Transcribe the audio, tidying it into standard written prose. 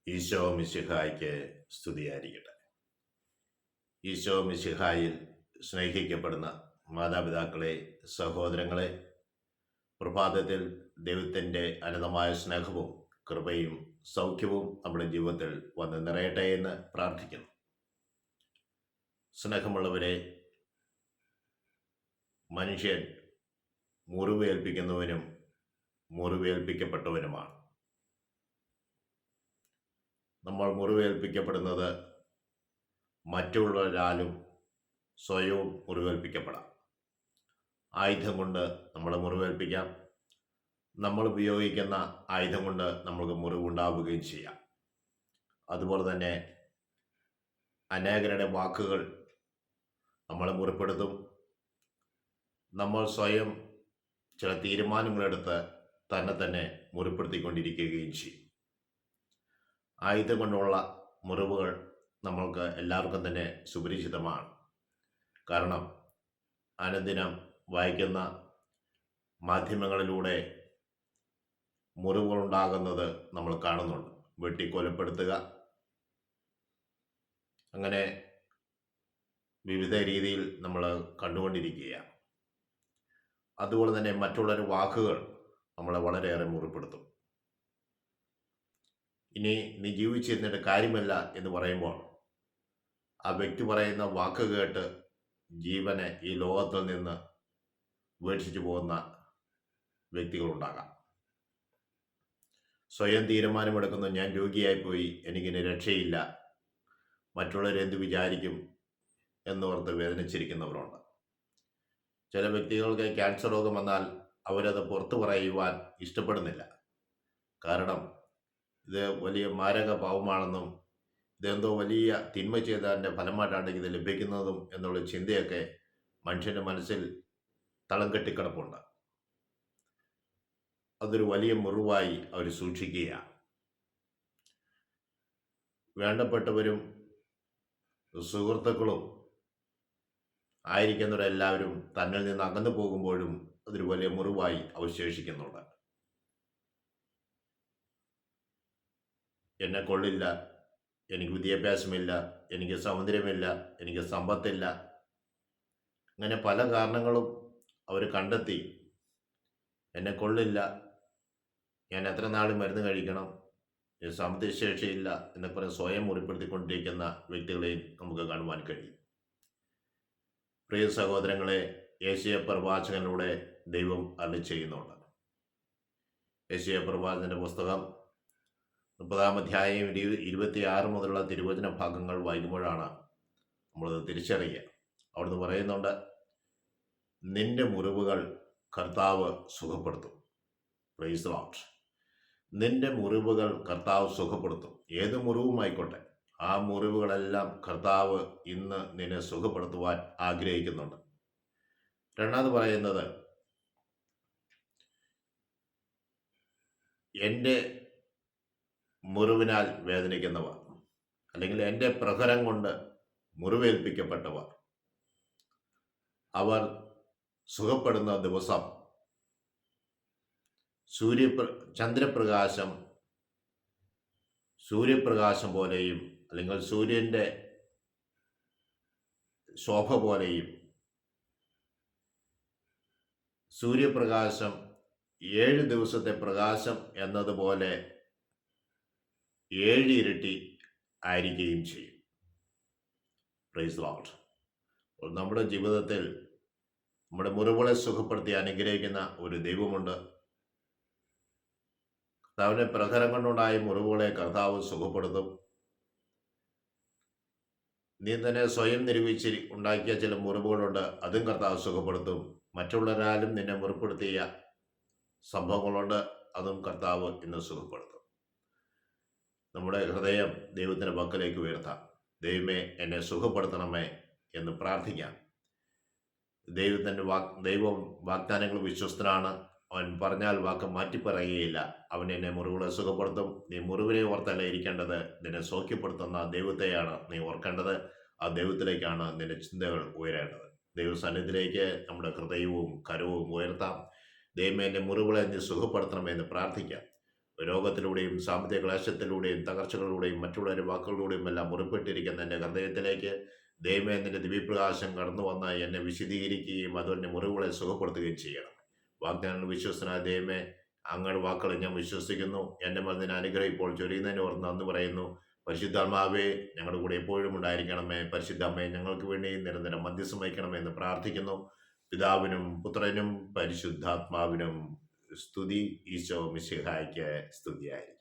ഈശോ മിശിഹായ്ക്ക് സ്തുതിയായിരിക്കട്ടെ. ഈശോ മിശിഹായിൽ സ്നേഹിക്കപ്പെടുന്ന മാതാപിതാക്കളെ, സഹോദരങ്ങളെ, പ്രഭാതത്തിൽ ദൈവത്തിൻ്റെ അനന്തമായ സ്നേഹവും കൃപയും സൗഖ്യവും നമ്മുടെ ജീവിതത്തിൽ വന്ന് നിറയട്ടെ എന്ന് പ്രാർത്ഥിക്കുന്നു. സ്നേഹമുള്ളവരെ, മനുഷ്യൻ മുറിവേൽപ്പിക്കുന്നവനും മുറിവേൽപ്പിക്കപ്പെട്ടവനുമാണ്. നമ്മൾ മുറിവേൽപ്പിക്കപ്പെടുന്നത് മറ്റുള്ളവരാലും സ്വയവും മുറിവേൽപ്പിക്കപ്പെടാം. ആയുധം കൊണ്ട് നമ്മളെ മുറിവേൽപ്പിക്കാം. നമ്മൾ ഉപയോഗിക്കുന്ന ആയുധം കൊണ്ട് നമ്മൾക്ക് മുറിവുണ്ടാവുകയും ചെയ്യാം. അതുപോലെ തന്നെ അനേകരുടെ വാക്കുകൾ നമ്മളെ മുറിപ്പെടുത്തും. നമ്മൾ സ്വയം ചില തീരുമാനങ്ങളെടുത്ത് തന്നെ മുറിപ്പെടുത്തിക്കൊണ്ടിരിക്കുകയും ചെയ്യും. ആയുധം കൊണ്ടുള്ള മുറിവുകൾ നമ്മൾക്ക് എല്ലാവർക്കും തന്നെ സുപരിചിതമാണ്. കാരണം അനുദിനം വായിക്കുന്ന മാധ്യമങ്ങളിലൂടെ മുറിവുകളുണ്ടാകുന്നത് നമ്മൾ കാണുന്നുണ്ട്. വെട്ടിക്കൊലപ്പെടുത്തുക, അങ്ങനെ വിവിധ രീതിയിൽ നമ്മൾ കണ്ടുകൊണ്ടിരിക്കുകയാണ്. അതുപോലെ തന്നെ മറ്റുള്ളവരുടെ വാക്കുകൾ നമ്മളെ വളരെയേറെ മുറിപ്പെടുത്തും. ഇനി നീ ജീവിച്ചിരുന്നിട്ട് കാര്യമില്ല എന്ന് പറയുമ്പോൾ ആ വ്യക്തി പറയുന്ന വാക്ക് കേട്ട് ജീവനെ ഈ ലോകത്തിൽ നിന്ന് ഉപേക്ഷിച്ചു പോകുന്ന വ്യക്തികളുണ്ടാകാം. സ്വയം തീരുമാനമെടുക്കുന്നു, ഞാൻ രോഗിയായിപ്പോയി, എനിക്കിനി രക്ഷയില്ല, മറ്റുള്ളവരെന്ത് വിചാരിക്കും എന്നോർത്ത് വേദനിച്ചിരിക്കുന്നവരുണ്ട്. ചില വ്യക്തികൾക്ക് ക്യാൻസർ രോഗം വന്നാൽ അവരത് പുറത്തു പറയുവാൻ ഇഷ്ടപ്പെടുന്നില്ല. കാരണം ഇത് വലിയ മാരക പാവമാണെന്നും ഇതെന്തോ വലിയ തിന്മ ചെയ്തതിൻ്റെ ഫലമായിട്ടാണ് ഇത് ലഭിക്കുന്നതും എന്നുള്ള ചിന്തയൊക്കെ മനുഷ്യൻ്റെ മനസ്സിൽ തളം കെട്ടിക്കിടപ്പുണ്ട്. അതൊരു വലിയ മുറിവായി അവർ സൂക്ഷിക്കുകയാണ്. വേണ്ടപ്പെട്ടവരും സുഹൃത്തുക്കളും ആയിരിക്കുന്നവരെല്ലാവരും തന്നിൽ നിന്ന് അകന്നു പോകുമ്പോഴും അതൊരു വലിയ മുറിവായി അവശേഷിക്കുന്നുണ്ട്. എന്നെ കൊള്ളില്ല, എനിക്ക് വിദ്യാഭ്യാസമില്ല, എനിക്ക് സൗന്ദര്യമില്ല, എനിക്ക് സമ്പത്തില്ല, അങ്ങനെ പല കാരണങ്ങളും അവർ കണ്ടെത്തി എന്നെ കൊള്ളില്ല, ഞാൻ എത്ര നാൾ മരുന്ന് കഴിക്കണം, സാമ്പത്തിക ശേഷിയില്ല എന്നൊക്കെ പറഞ്ഞ് സ്വയം മുറിപ്പെടുത്തിക്കൊണ്ടിരിക്കുന്ന വ്യക്തികളെയും നമുക്ക് കാണുവാൻ കഴിയും. പ്രിയ സഹോദരങ്ങളെ, യെശയ്യാ പ്രവാചകനിലൂടെ ദൈവം അരുളി ചെയ്യുന്നുണ്ട്. യെശയ്യാ പ്രവാചകന്റെ പുസ്തകം 30-ാം അധ്യായം 26 മുതലുള്ള തിരുവചന ഭാഗങ്ങൾ വായിക്കുമ്പോഴാണ് നമ്മളത് തിരിച്ചറിയുക. അവിടുന്ന് പറയുന്നുണ്ട്, നിന്റെ മുറിവുകൾ കർത്താവ് സുഖപ്പെടുത്തും. Praise the Lord. നിന്റെ മുറിവുകൾ കർത്താവ് സുഖപ്പെടുത്തും. ഏത് മുറിവുമായിക്കോട്ടെ, ആ മുറിവുകളെല്ലാം കർത്താവ് ഇന്ന് നിന്നെ സുഖപ്പെടുത്തുവാൻ ആഗ്രഹിക്കുന്നുണ്ട്. രണ്ടാമത് പറയുന്നത്, എൻ്റെ മുറിവിനാൽ വേദനിക്കുന്നവർ, അല്ലെങ്കിൽ എൻ്റെ പ്രഹരം കൊണ്ട് മുറിവേൽപ്പിക്കപ്പെട്ടവർ, അവർ സുഖപ്പെടുന്ന ദിവസം സൂര്യപ്രകാശം പോലെയും അല്ലെങ്കിൽ സൂര്യൻ്റെ ശോഭ പോലെയും, സൂര്യപ്രകാശം 7 ദിവസത്തെ പ്രകാശം എന്നതുപോലെ 7 ഇരട്ടി ആയിരിക്കുകയും ചെയ്യും. Praise lord. നമ്മുടെ ജീവിതത്തിൽ നമ്മുടെ മുറിവുകളെ സുഖപ്പെടുത്തി അനുഗ്രഹിക്കുന്ന ഒരു ദൈവമുണ്ട്. കർത്താവിൻ്റെ പ്രഹരം കൊണ്ടുണ്ടായ മുറിവുകളെ കർത്താവ് സുഖപ്പെടുത്തും. നീ തന്നെ സ്വയം നിരൂപിച്ച് ഉണ്ടാക്കിയ ചില മുറിവുകളുണ്ട്, അതും കർത്താവ് സുഖപ്പെടുത്തും. മറ്റുള്ളവരാലും നിന്നെ മുറിപ്പെടുത്തിയ സംഭവങ്ങളുണ്ട്, അതും കർത്താവ് ഇന്ന് സുഖപ്പെടുത്തും. നമ്മുടെ ഹൃദയം ദൈവത്തിൻ്റെ പക്കലേക്ക് ഉയർത്താം. ദൈവമേ, എന്നെ സുഖപ്പെടുത്തണമേ എന്ന് പ്രാർത്ഥിക്കാം. ദൈവം വാഗ്ദാനങ്ങൾ വിശ്വസ്തനാണ്. അവൻ പറഞ്ഞാൽ വാക്ക് മാറ്റിപ്പറയുകയില്ല. അവൻ എന്നെ മുറിവുകളെ സുഖപ്പെടുത്തും. നീ മുറിവിനെ ഓർത്തല്ല ഇരിക്കേണ്ടത്, നിന്നെ സൗഖ്യപ്പെടുത്തുന്ന ദൈവത്തെയാണ് നീ ഓർക്കേണ്ടത്. ആ ദൈവത്തിലേക്കാണ് നിന്റെ ചിന്തകൾ ഉയരേണ്ടത്. ദൈവസന്നിധിയിലേക്ക് നമ്മുടെ ഹൃദയവും കരവും ഉയർത്താം. ദൈവമേ, എൻ്റെ മുറിവുകളെ നീ സുഖപ്പെടുത്തണമെന്ന് പ്രാർത്ഥിക്കാം. രോഗത്തിലൂടെയും സാമ്പത്തിക ക്ലേശത്തിലൂടെയും തകർച്ചകളിലൂടെയും മറ്റുള്ളവരുടെ വാക്കുകളിലൂടെയും എല്ലാം മുറിപ്പെട്ടിരിക്കുന്ന എൻ്റെ ഹൃദയത്തിലേക്ക് ദൈവമേ നിന്റെ ദിവ്യപ്രകാശം കടന്നു വന്ന് എന്നെ വിശദീകരിക്കുകയും അതുപോലെ മുറിവുകളെ സുഖപ്പെടുത്തുകയും ചെയ്യണം. വാഗ്ദാനങ്ങൾ വിശ്വസനായ ദൈവമേ, അങ്ങയുടെ വാക്കുകളെ ഞാൻ വിശ്വസിക്കുന്നു. എൻ്റെ മേൽ നിന്റെ അനുഗ്രഹം ഇപ്പോൾ ചൊരിയുന്നതിന് ഓർത്ത് നന്ദി പറയുന്നു. പരിശുദ്ധാത്മാവേ, ഞങ്ങളുടെ കൂടെ എപ്പോഴും ഉണ്ടായിരിക്കണമേ. പരിശുദ്ധാമ്മയെ ഞങ്ങൾക്ക് വേണ്ടി നിരന്തരം മധ്യസ്ഥം വഹിക്കണമെന്ന് പ്രാർത്ഥിക്കുന്നു. പിതാവിനും പുത്രനും പരിശുദ്ധാത്മാവിനും സ്തുതി. ഈശോ മിശിഹായ്ക്ക് സ്തുതിയായിരിക്കും.